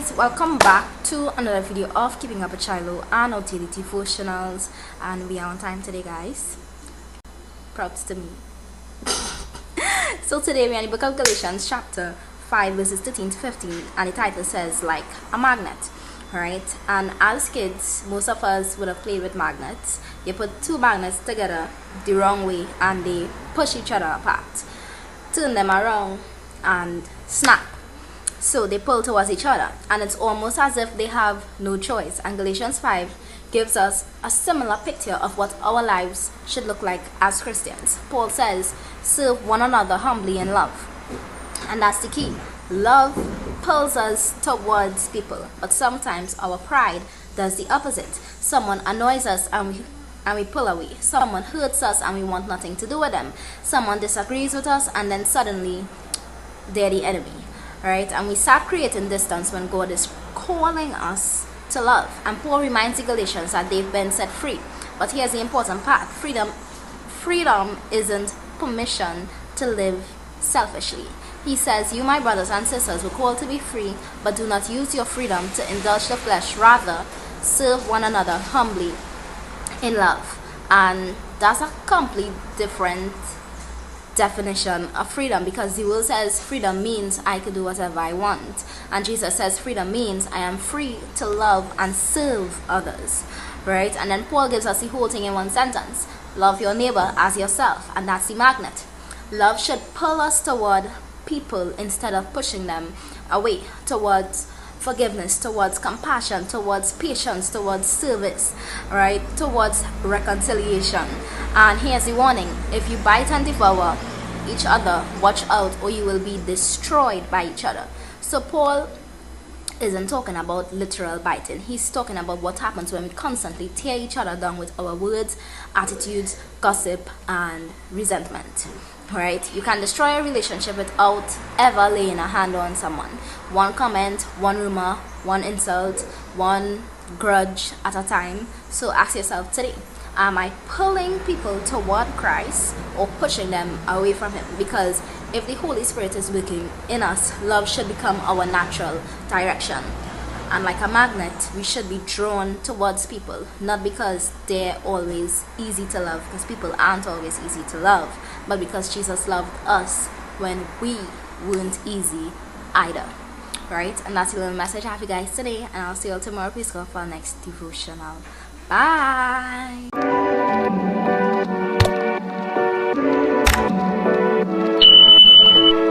guys, welcome back to another video of Keeping Up with Shiloh and our daily devotionals, and we are on time today, guys. Props to me. So today we are in the book of Galatians chapter 5 verses 13 to 15, and the title says like a magnet. Right, and as kids, most of us would have played with magnets. You put two magnets together the wrong way and they push each other apart. Turn them around and snap. So they pull towards each other, and it's almost as if they have no choice. And Galatians 5 gives us a similar picture of what our lives should look like as Christians. Paul says, serve one another humbly in love. And that's the key. Love pulls us towards people, but sometimes our pride does the opposite. Someone annoys us and we pull away. Someone hurts us and we want nothing to do with them. Someone disagrees with us and then suddenly they're the enemy. Right? And we start creating distance when God is calling us to love. And Paul reminds the Galatians that they've been set free. But here's the important part. Freedom isn't permission to live selfishly. He says, you, my brothers and sisters, were called to be free, but do not use your freedom to indulge the flesh. Rather, serve one another humbly in love. And that's a complete different definition of freedom, because the world says freedom means I can do whatever I want, and Jesus says freedom means I am free to love and serve others. Right? And then Paul gives us the whole thing in one sentence: love your neighbor as yourself. And that's the magnet. Love should pull us toward people instead of pushing them away, towards forgiveness, towards compassion, towards patience, towards service, right, towards reconciliation. And here's the warning: if you bite and devour each other, watch out, or you will be destroyed by each other. So Paul isn't talking about literal biting. He's talking about what happens when we constantly tear each other down with our words, attitudes, gossip, and resentment. Right? You can destroy a relationship without ever laying a hand on someone. One comment, one rumor, one insult, one grudge at a time. So ask yourself today, am I pulling people toward Christ or pushing them away from Him? Because if the Holy Spirit is working in us, love should become our natural direction. And like a magnet, we should be drawn towards people, not because they're always easy to love, because people aren't always easy to love, but because Jesus loved us when we weren't easy either. Right? And that's the little message I have for you guys today, and I'll see you all tomorrow. Please go for our next devotional. Bye.